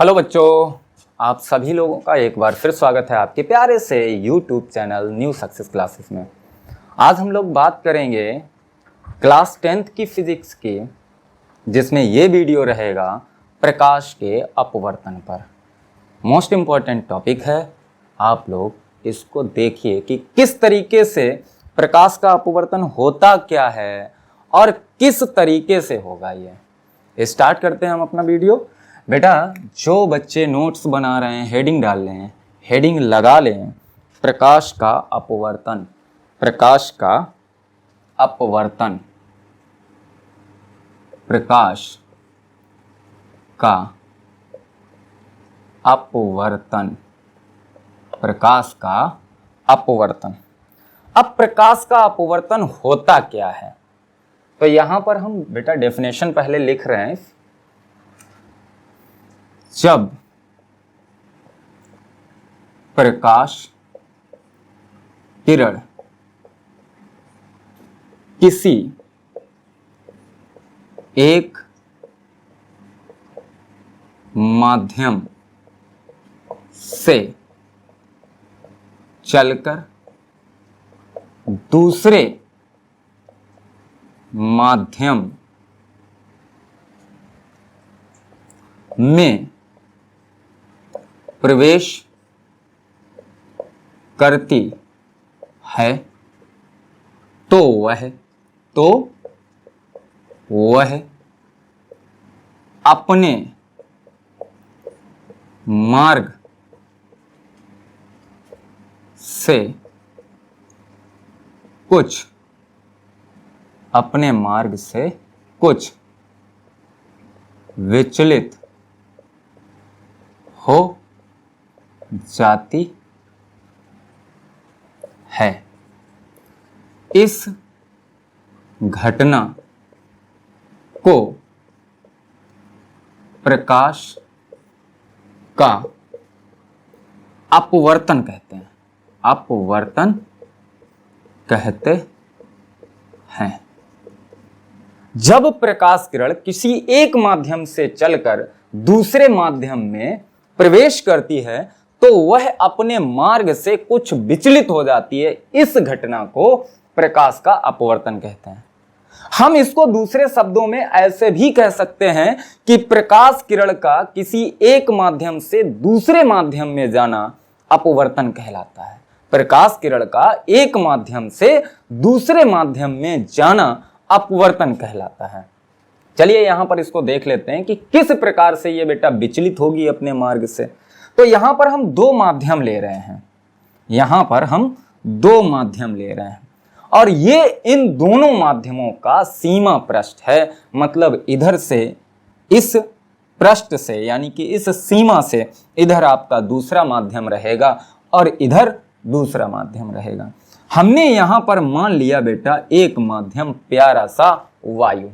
Hello बच्चों, आप सभी लोगों का एक बार फिर स्वागत है आपके प्यारे से YouTube channel new success classes में। आज हम लोग बात करेंगे क्लास 10th की फिजिक्स की, जिसमें ये वीडियो रहेगा प्रकाश के अपवर्तन पर। मोस्ट इम्पॉर्टेंट टॉपिक है, आप लोग इसको देखिए कि किस तरीके से प्रकाश का अपवर्तन होता क्या है और किस तरीके से होगा। ये स्टार्ट करते हैं हम अपना वीडियो। बेटा, जो बच्चे नोट्स बना रहे हैं हेडिंग डाल लें, हेडिंग लगा लें प्रकाश का अपवर्तन। प्रकाश का अपवर्तन, प्रकाश का अपवर्तन, प्रकाश का अपवर्तन। अब प्रकाश का अपवर्तन होता क्या है, तो यहां पर हम बेटा डेफिनेशन पहले लिख रहे हैं। जब प्रकाश किरण किसी एक माध्यम से चलकर दूसरे माध्यम में प्रवेश करती है तो वह अपने मार्ग से कुछ विचलित हो जाती है। इस घटना को प्रकाश का अपवर्तन कहते हैं। अपवर्तन कहते हैं। जब प्रकाश किरण किसी एक माध्यम से चलकर दूसरे माध्यम में प्रवेश करती है तो वह अपने मार्ग से कुछ विचलित हो जाती है। इस घटना को प्रकाश का अपवर्तन कहते हैं। हम इसको दूसरे शब्दों में ऐसे भी कह सकते हैं कि प्रकाश किरण का किसी एक माध्यम से दूसरे माध्यम में जाना अपवर्तन कहलाता है। प्रकाश किरण का एक माध्यम से दूसरे माध्यम में जाना अपवर्तन कहलाता है। चलिए यहां पर इसको देख लेते हैं कि किस प्रकार से ये बेटा विचलित होगी अपने मार्ग से। तो यहां पर हम दो माध्यम ले रहे हैं, यहां पर हम दो माध्यम ले रहे हैं और ये इन दोनों माध्यमों का सीमा पृष्ठ है। मतलब इधर से इस पृष्ठ से, यानी कि इस सीमा से इधर आपका दूसरा माध्यम रहेगा और इधर दूसरा माध्यम रहेगा। हमने यहां पर मान लिया बेटा एक माध्यम प्यारा सा वायु,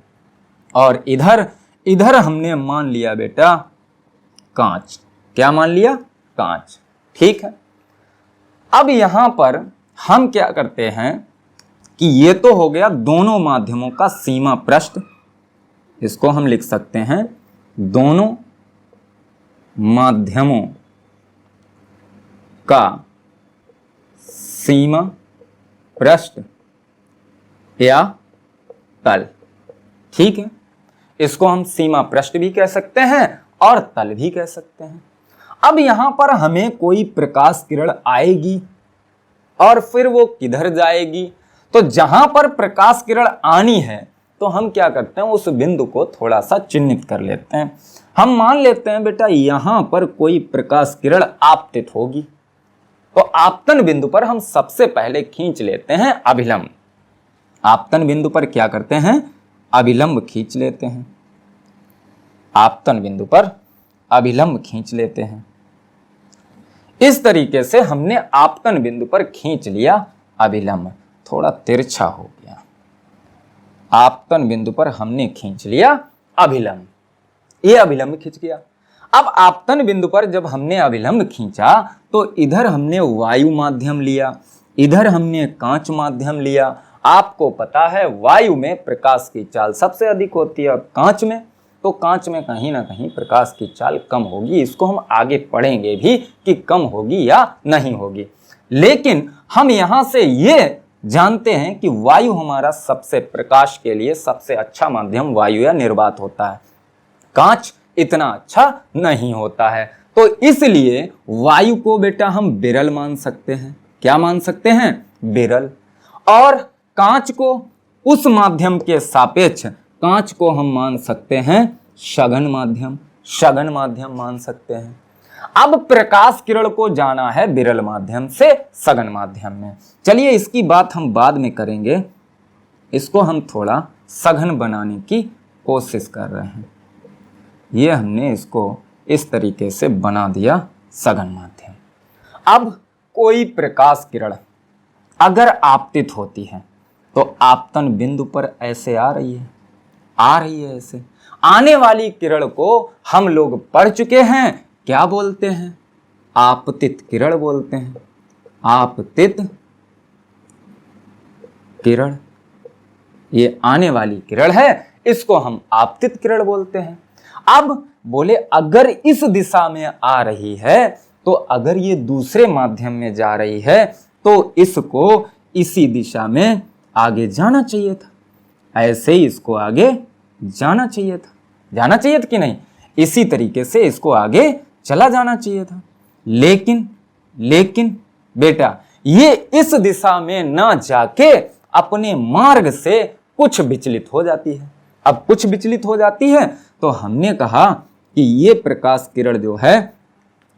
और इधर हमने मान लिया बेटा कांच। क्या मान लिया? कांच। ठीक है। अब यहां पर हम क्या करते हैं कि ये तो हो गया दोनों माध्यमों का सीमा पृष्ठ। इसको हम लिख सकते हैं दोनों माध्यमों का सीमा पृष्ठ या तल। ठीक है। इसको हम सीमा पृष्ठ भी कह सकते हैं और तल भी कह सकते हैं। अब यहां पर हमें कोई प्रकाश किरण आएगी और फिर वो किधर जाएगी, तो जहां पर प्रकाश किरण आनी है तो हम क्या करते हैं, उस बिंदु को थोड़ा सा चिन्हित कर लेते हैं। हम मान लेते हैं बेटा यहां पर कोई प्रकाश किरण आपतित होगी, तो आपतन बिंदु पर हम सबसे पहले खींच लेते हैं अभिलंब। आपतन बिंदु पर क्या करते हैं, अभिलंब खींच लेते हैं। आपतन बिंदु पर अभिलंब खींच लेते हैं। इस तरीके से हमने आपतन बिंदु पर खींच लिया अभिलंब, थोड़ा तिरछा हो गया। आपतन बिंदु पर हमने खींच लिया अभिलंब, ये अभिलंब खींच गया। अब आपतन बिंदु पर जब हमने अभिलंब खींचा तो इधर हमने वायु माध्यम लिया, इधर हमने कांच माध्यम लिया। आपको पता है वायु में प्रकाश की चाल सबसे अधिक होती है और कांच में तो कांच में कहीं ना कहीं प्रकाश की चाल कम होगी। इसको हम आगे पढ़ेंगे भी कि कम होगी या नहीं होगी। लेकिन हम यहां से ये जानते हैं कि वायु हमारा सबसे प्रकाश के लिए सबसे अच्छा माध्यम वायु या निर्वात होता है। कांच इतना अच्छा नहीं होता है, तो इसलिए वायु को बेटा हम विरल मान सकते हैं। क्या मान सकते हैं? विरल। और कांच को उस माध्यम के सापेक्ष कांच को हम मान सकते हैं सघन माध्यम। सघन माध्यम मान सकते हैं। अब प्रकाश किरण को जाना है विरल माध्यम से सघन माध्यम में। चलिए इसकी बात हम बाद में करेंगे, इसको हम थोड़ा सघन बनाने की कोशिश कर रहे हैं। ये हमने इसको इस तरीके से बना दिया सघन माध्यम। अब कोई प्रकाश किरण अगर आपतित होती है तो आपतन बिंदु पर ऐसे आ रही है ऐसे। आने वाली किरण को हम लोग पढ़ चुके हैं, क्या बोलते हैं? आपतित किरण बोलते हैं। आपतित किरण, ये आने वाली किरण है, इसको हम आपतित किरण बोलते हैं। अब बोले अगर इस दिशा में आ रही है तो अगर ये दूसरे माध्यम में जा रही है तो इसको इसी दिशा में आगे जाना चाहिए था। ऐसे ही इसको आगे जाना चाहिए था। जाना चाहिए था कि नहीं? इसी तरीके से इसको आगे चला जाना चाहिए था। लेकिन बेटा ये इस दिशा में ना जाके अपने मार्ग से कुछ विचलित हो जाती है। अब कुछ विचलित हो जाती है तो हमने कहा कि ये प्रकाश किरण जो है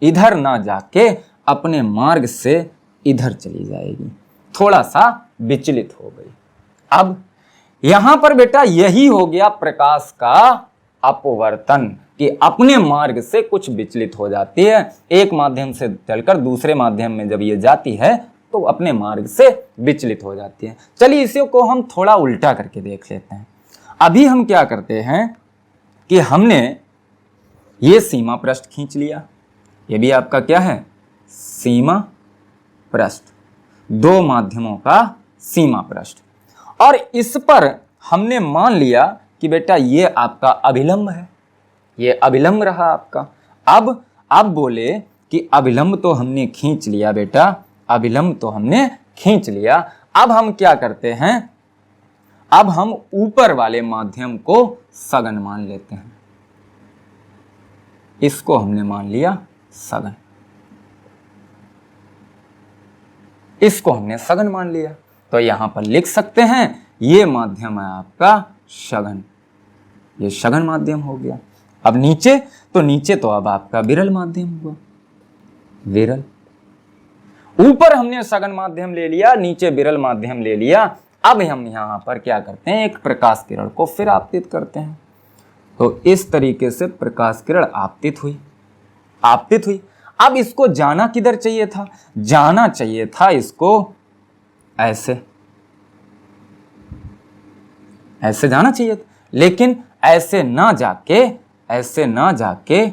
इधर ना जाके अपने मार्ग से इधर चली जाएगी, थोड़ा सा विचलित हो गई। अब यहां पर बेटा यही हो गया प्रकाश का अपवर्तन कि अपने मार्ग से कुछ विचलित हो जाती है। एक माध्यम से चलकर दूसरे माध्यम में जब ये जाती है तो अपने मार्ग से विचलित हो जाती है। चलिए इसी को हम थोड़ा उल्टा करके देख लेते हैं। अभी हम क्या करते हैं कि हमने ये सीमा पृष्ठ खींच लिया। ये भी आपका क्या है? सीमा पृष्ठ, दो माध्यमों का सीमा पृष्ठ। और इस पर हमने मान लिया कि बेटा ये आपका अभिलंब है, ये अभिलंब रहा आपका। अब बोले कि अभिलंब तो हमने खींच लिया बेटा, अभिलंब तो हमने खींच लिया। अब हम क्या करते हैं? अब हम ऊपर वाले माध्यम को सघन मान लेते हैं। इसको हमने मान लिया सघन, इसको हमने सघन मान लिया। तो यहां पर लिख सकते हैं ये माध्यम है आपका सघन, ये सघन माध्यम हो गया। अब नीचे तो अब आपका विरल माध्यम हुआ, विरल। ऊपर हमने सघन माध्यम ले लिया, नीचे विरल माध्यम ले लिया। अब हम यहां पर क्या करते हैं? एक प्रकाश किरण को फिर आपतित करते हैं। तो इस तरीके से प्रकाश किरण आपतित हुई। अब इसको जाना किधर चाहिए था? जाना चाहिए था इसको ऐसे जाना चाहिए था। लेकिन ऐसे ना जाके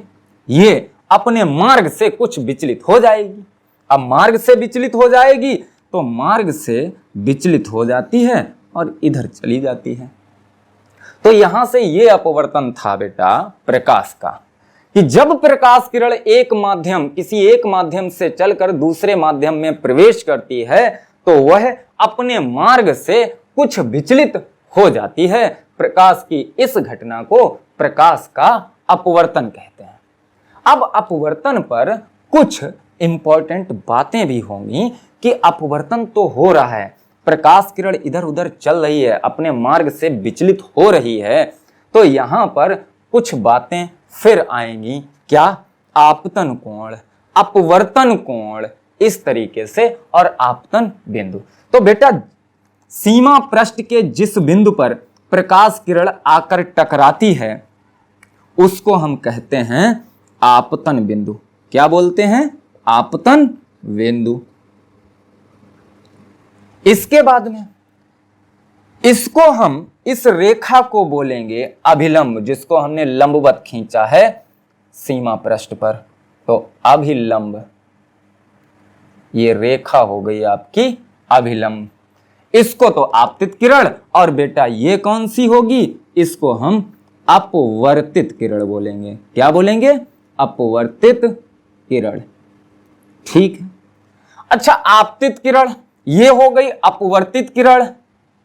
ये अपने मार्ग से कुछ विचलित हो जाएगी। अब मार्ग से विचलित हो जाएगी तो मार्ग से विचलित हो जाती है और इधर चली जाती है। तो यहां से ये अपवर्तन था बेटा प्रकाश का, कि जब प्रकाश किरण किसी एक माध्यम से चलकर दूसरे माध्यम में प्रवेश करती है तो वह अपने मार्ग से कुछ विचलित हो जाती है। प्रकाश की इस घटना को प्रकाश का अपवर्तन कहते हैं। अब अपवर्तन पर कुछ इंपॉर्टेंट बातें भी होंगी कि अपवर्तन तो हो रहा है, प्रकाश किरण इधर उधर चल रही है, अपने मार्ग से विचलित हो रही है, तो यहां पर कुछ बातें फिर आएंगी। क्या? आपतन कोण, अपवर्तन कोण, इस तरीके से, और आपतन बिंदु। तो बेटा सीमा पृष्ठ के जिस बिंदु पर प्रकाश किरण आकर टकराती है उसको हम कहते हैं आपतन बिंदु। क्या बोलते हैं? आपतन बिंदु। इसके बाद में इसको हम, इस रेखा को बोलेंगे अभिलंब, जिसको हमने लंबवत खींचा है सीमा पृष्ठ पर, तो अभिलंब। ये रेखा हो गई आपकी अभिलंब। इसको तो आपतित किरण, और बेटा ये कौन सी होगी? इसको हम अपवर्तित किरण बोलेंगे। क्या बोलेंगे? अपवर्तित किरण। ठीक है। अच्छा, आपतित किरण ये हो गई। अपवर्तित किरण,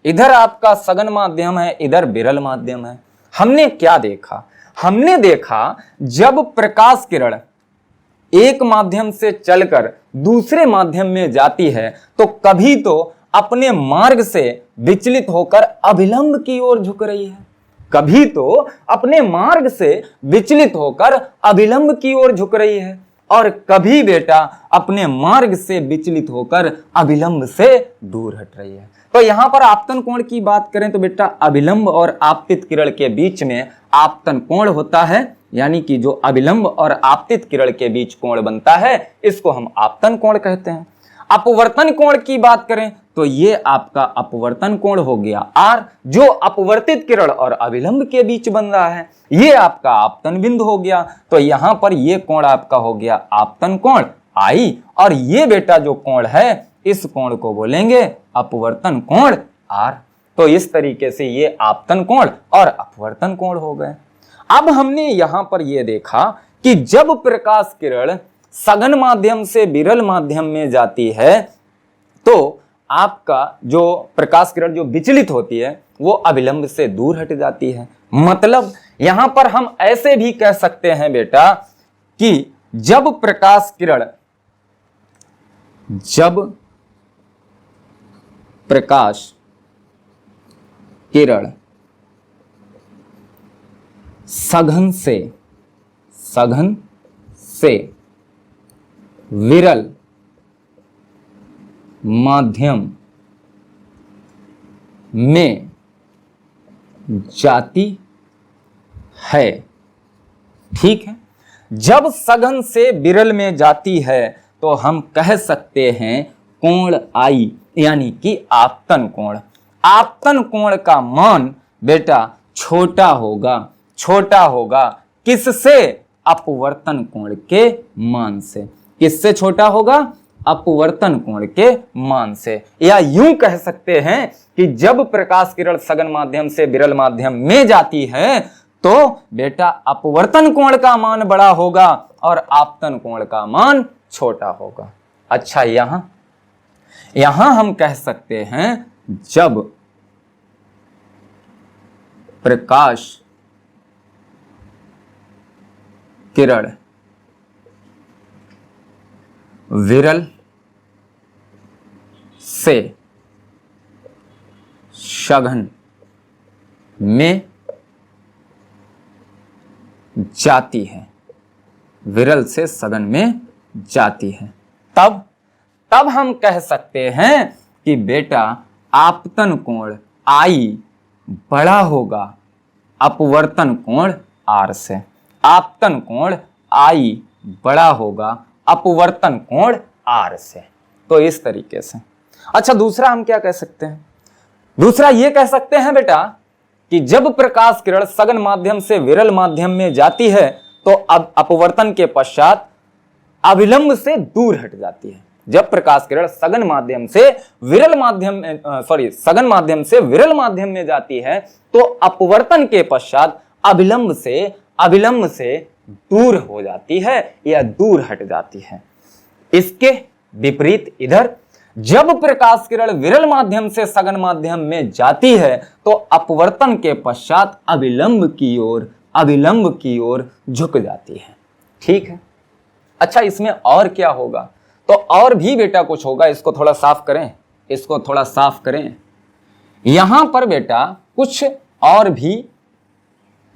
इधर आपका सघन माध्यम है, इधर विरल माध्यम है। हमने क्या देखा? हमने देखा जब प्रकाश किरण एक माध्यम से चलकर दूसरे माध्यम में जाती है तो कभी तो अपने मार्ग से विचलित होकर अभिलंब की ओर झुक रही है, कभी तो अपने मार्ग से विचलित होकर अभिलंब की ओर झुक रही है, और कभी बेटा अपने मार्ग से विचलित होकर अभिलंब से दूर हट रही है। तो यहां पर आपतन कोण की बात करें तो बेटा अभिलंब और आपतित किरण के बीच में आपतन कोण होता है, यानी कि जो अभिलंब और आपतित किरण के बीच कोण बनता है इसको हम आपतन कोण कहते हैं। अपवर्तन कोण की बात करें तो ये आपका अपवर्तन कोण हो गया आर, जो अपवर्तित किरण और अभिलंब के बीच बन रहा है ये आपका आपतन बिंदु हो गया। तो यहां पर ये कोण आपका हो गया आपतन कोण आई, और ये बेटा जो कोण है इस कोण को बोलेंगे अपवर्तन कोण आर। तो इस तरीके से ये आपतन कोण और अपवर्तन कोण हो गए। अब हमने यहां पर यह देखा कि जब प्रकाश किरण सघन माध्यम से विरल माध्यम में जाती है तो आपका जो प्रकाश किरण जो विचलित होती है वो अभिलंब से दूर हट जाती है। मतलब यहां पर हम ऐसे भी कह सकते हैं बेटा कि जब प्रकाश किरण सघन से विरल माध्यम में जाती है। ठीक है, जब सघन से विरल में जाती है तो हम कह सकते हैं कोण आई, यानी कि आपतन कोण। आपतन कोण का मान बेटा छोटा होगा किससे? अपवर्तन कोण के मान से। किससे छोटा होगा? अपवर्तन कोण के मान से। या यूं कह सकते हैं कि जब प्रकाश किरण सघन माध्यम से विरल माध्यम में जाती है तो बेटा अपवर्तन कोण का मान बड़ा होगा और आपतन कोण का मान छोटा होगा। अच्छा, यहां हम कह सकते हैं जब प्रकाश किरण विरल से सघन में जाती है, विरल से सघन में जाती है, तब हम कह सकते हैं कि बेटा आपतन कोण आई बड़ा होगा अपवर्तन कोण आर से। आपतन कोण आई बड़ा होगा अपवर्तन कोण आर से। तो इस तरीके से। अच्छा, दूसरा हम क्या कह सकते हैं? दूसरा ये कह सकते हैं बेटा कि जब प्रकाश किरण सघन माध्यम से विरल माध्यम में जाती है तो अब अपवर्तन के पश्चात अभिलंब से दूर हट जाती है। जब प्रकाश किरण सघन माध्यम से विरल माध्यम में जाती है तो अपवर्तन के पश्चात अभिलंब से दूर हो जाती है या दूर हट जाती है। इसके विपरीत इधर जब प्रकाश किरण विरल माध्यम से सघन माध्यम में जाती है तो अपवर्तन के पश्चात अभिलंब की ओर झुक जाती है। ठीक है। अच्छा, इसमें और क्या होगा? तो और भी बेटा कुछ होगा, इसको थोड़ा साफ करें। यहां पर बेटा कुछ और भी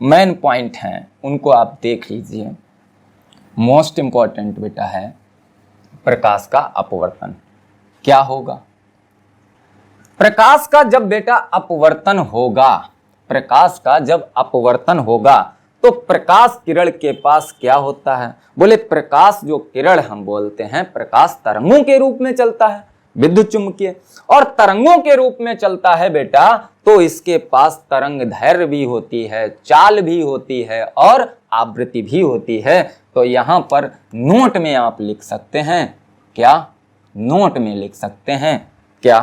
मेन पॉइंट हैं, उनको आप देख लीजिए। मोस्ट इंपॉर्टेंट बेटा है प्रकाश का अपवर्तन। क्या होगा? प्रकाश का जब बेटा अपवर्तन होगा तो प्रकाश किरण के पास क्या होता है? बोले प्रकाश जो किरण हम बोलते हैं प्रकाश तरंगों के रूप में चलता है, विद्युत चुम्बकीय, और तरंगों के रूप में चलता है बेटा तो इसके पास तरंग दैर्घ्य भी होती है, चाल भी होती है और आवृत्ति भी होती है। तो यहां पर नोट में आप लिख सकते हैं क्या? नोट में लिख सकते हैं क्या?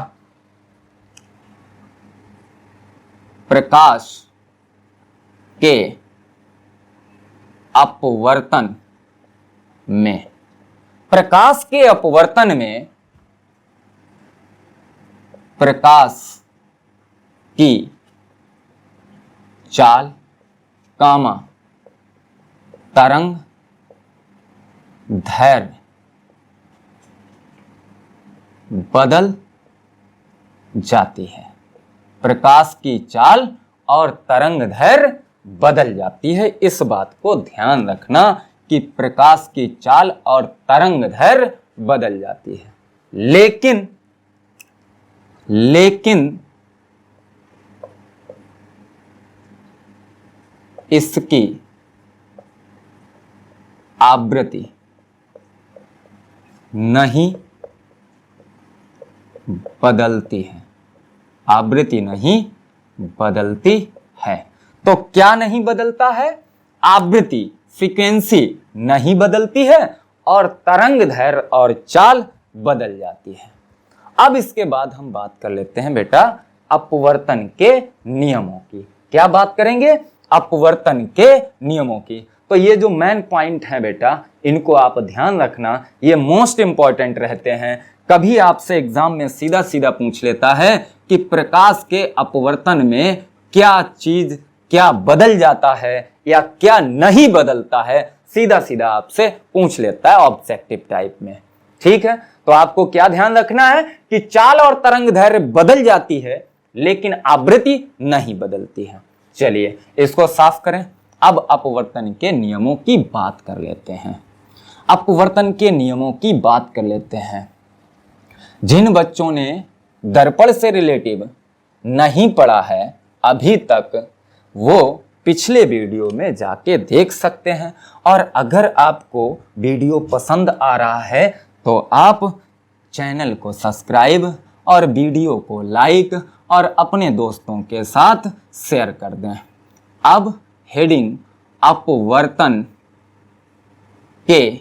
प्रकाश के अपवर्तन में, प्रकाश के अपवर्तन में प्रकाश की चाल, कामा तरंग दैर्घ्य बदल जाती है। प्रकाश की चाल और तरंग दैर्घ्य बदल जाती है। इस बात को ध्यान रखना कि प्रकाश की चाल और तरंग दैर्घ्य बदल जाती है। लेकिन इसकी आवृत्ति नहीं बदलती है। आवृत्ति नहीं बदलती है। तो क्या नहीं बदलता है? आवृत्ति, फ्रीक्वेंसी नहीं बदलती है और तरंग दैर्घ्य और चाल बदल जाती है। अब इसके बाद हम बात कर लेते हैं बेटा अपवर्तन के नियमों की। क्या बात करेंगे? अपवर्तन के नियमों की। तो ये जो मेन पॉइंट है बेटा, इनको आप ध्यान रखना, ये मोस्ट इंपॉर्टेंट रहते हैं। कभी आपसे एग्जाम में सीधा सीधा पूछ लेता है कि प्रकाश के अपवर्तन में क्या बदल जाता है या क्या नहीं बदलता है, सीधा सीधा आपसे पूछ लेता है ऑब्जेक्टिव टाइप में। ठीक है, तो आपको क्या ध्यान रखना है कि चाल और तरंग दैर्घ्य बदल जाती है लेकिन आवृत्ति नहीं बदलती है। चलिए इसको साफ करें। अब अपवर्तन के नियमों की बात कर लेते हैं। अपवर्तन के नियमों की बात कर लेते हैं। जिन बच्चों ने दर्पण से रिलेटिव नहीं पढ़ा है अभी तक, वो पिछले वीडियो में जाके देख सकते हैं। और अगर आपको वीडियो पसंद आ रहा है तो आप चैनल को सब्सक्राइब और वीडियो को लाइक और अपने दोस्तों के साथ शेयर कर दें। अब हेडिंग अपवर्तन के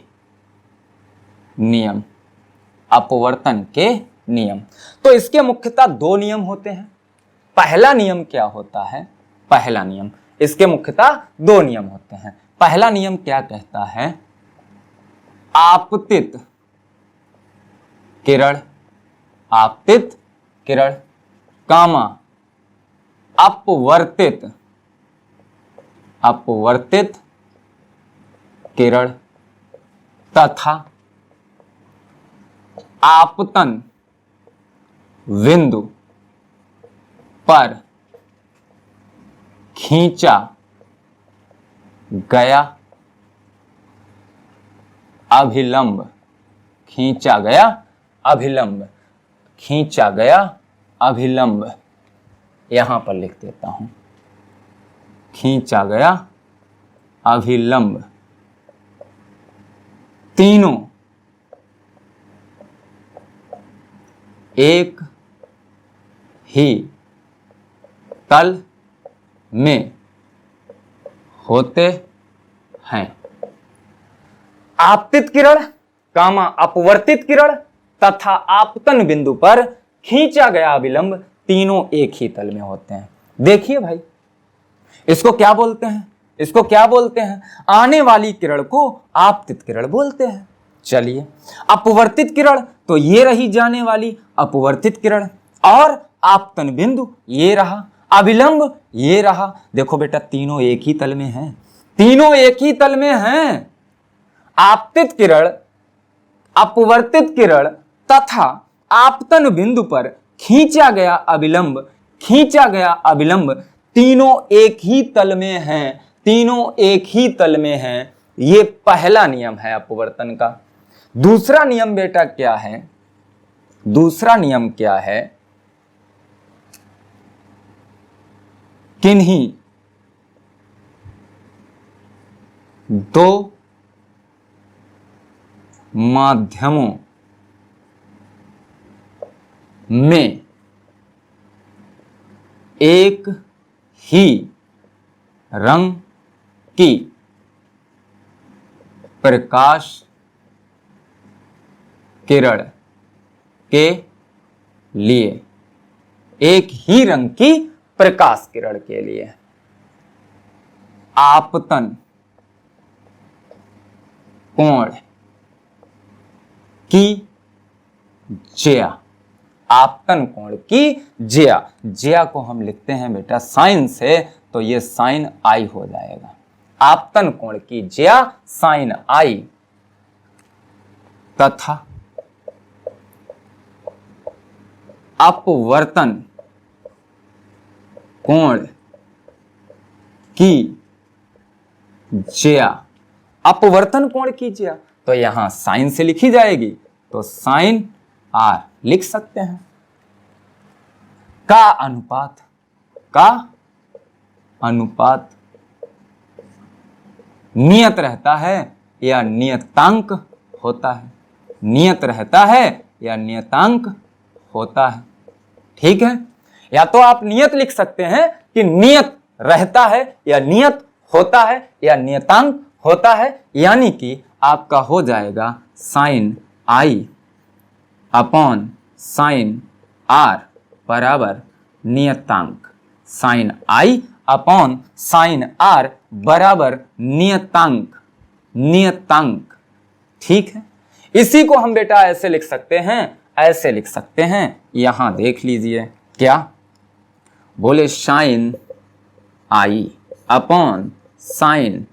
नियम। अपवर्तन के नियम, तो इसके मुख्यतः दो नियम होते हैं। पहला नियम क्या होता है? पहला नियम, इसके मुख्यतः दो नियम होते हैं। पहला नियम क्या कहता है? आपतित किरण, आपतित किरण कामा अपवर्तित किरण तथा आपतन बिंदु पर खींचा गया अभिलंब, खींचा गया अभिलंब, खींचा गया अभिलंब, यहां पर लिख देता हूं, खींचा गया अभिलंब, तीनों एक ही तल में होते हैं। आपतित किरण कामा अपवर्तित किरण तथा आपतन बिंदु पर खींचा गया अभिलंब तीनों एक ही तल में होते हैं। देखिए भाई, इसको क्या बोलते हैं? इसको क्या बोलते हैं? आने वाली किरण को आपतित किरण बोलते हैं। चलिए, अपवर्तित किरण तो ये रही जाने वाली अपवर्तित किरण, और आपतन बिंदु ये रहा, अभिलंब ये रहा। देखो बेटा, तीनों एक ही तल में हैं, तीनों एक ही तल में हैं। आपतित किरण, अपवर्तित किरण तथा आपतन बिंदु पर खींचा गया अभिलंब, खींचा गया अभिलंब तीनों एक ही तल में हैं, तीनों एक ही तल में हैं। ये पहला नियम है अपवर्तन का। दूसरा नियम बेटा क्या है? दूसरा नियम क्या है? किन्हीं दो माध्यमों में एक ही रंग की प्रकाश किरण के लिए, एक ही रंग की प्रकाश किरण के लिए, आपतन कोण की ज्या। आपतन कोण की ज्या। ज्या को हम लिखते हैं बेटा साइन से, तो ये साइन आई हो जाएगा। आपतन कोण की ज्या साइन आई तथा अपवर्तन कोण की ज्या। अपवर्तन कोण की ज्या तो यहां साइन से लिखी जाएगी, तो साइन आर लिख सकते हैं। का अनुपात नियत रहता है या नियतांक होता है। नियत रहता है या नियतांक होता है। ठीक है, या तो आप नियत लिख सकते हैं कि नियत रहता है या नियत होता है या नियतांक होता है, यानी कि आपका हो जाएगा sine i upon sine r बराबर नियतांक। Sine i upon sine r बराबर नियतांक। नियतांक ठीक है। इसी को हम बेटा ऐसे लिख सकते हैं, ऐसे लिख सकते हैं। यहां देख लीजिए क्या बोले, sine i upon sine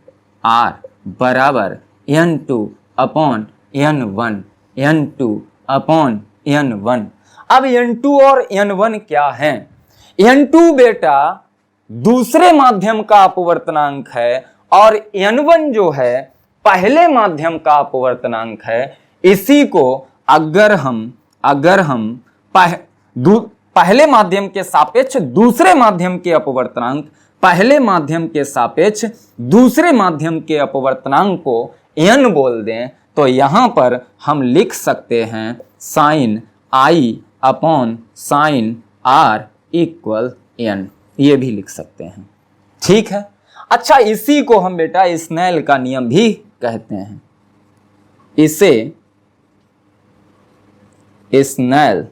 r बराबर n2 upon n1 n2 upon n1। अब n2 और n1 क्या है? n2 बेटा दूसरे माध्यम का अपवर्तनांक है और n1 जो है पहले माध्यम का अपवर्तनांक है। इसी को अगर हम पहले माध्यम के सापेक्ष दूसरे माध्यम के अपवर्तनांक, पहले माध्यम के सापेक्ष दूसरे माध्यम के अपवर्तनांक को n बोल दें, तो यहां पर हम लिख सकते हैं sine i upon sine r equal n। ये भी लिख सकते हैं। ठीक है। अच्छा, इसी को हम बेटा स्नेल का नियम भी कहते हैं। इसे स्नेल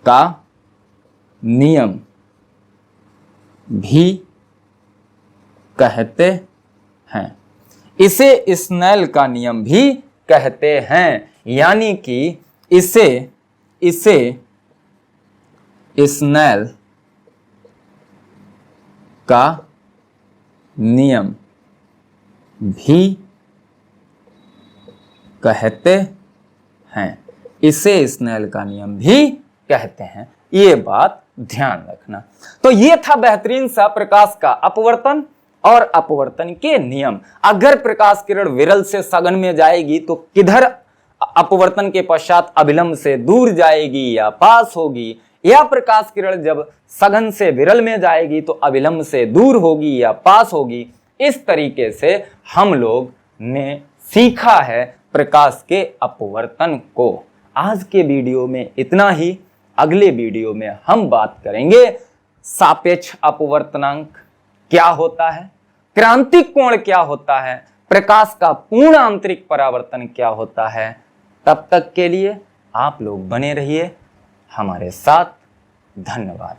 का नियम भी कहते हैं। इसे स्नेल का नियम भी कहते हैं, यानी कि इसे स्नेल का नियम भी कहते हैं। इसे स्नेल का नियम भी कहते हैं। ये बात ध्यान रखना। तो ये था बेहतरीन सा प्रकाश का अपवर्तन और अपवर्तन के नियम। अगर प्रकाश किरण विरल से सघन में जाएगी तो किधर अपवर्तन के पश्चात अभिलंब से दूर जाएगी या पास होगी, या प्रकाश किरण जब सघन से विरल में जाएगी तो अभिलंब से दूर होगी या पास होगी। इस तरीके से हम लोग ने सीखा है प्रकाश के अपवर्तन को। आज के वीडियो में इतना ही। अगले वीडियो में हम बात करेंगे सापेक्ष अपवर्तनांक क्या होता है, क्रांतिक कोण क्या होता है, प्रकाश का पूर्ण आंतरिक परावर्तन क्या होता है। तब तक के लिए आप लोग बने रहिए हमारे साथ। धन्यवाद।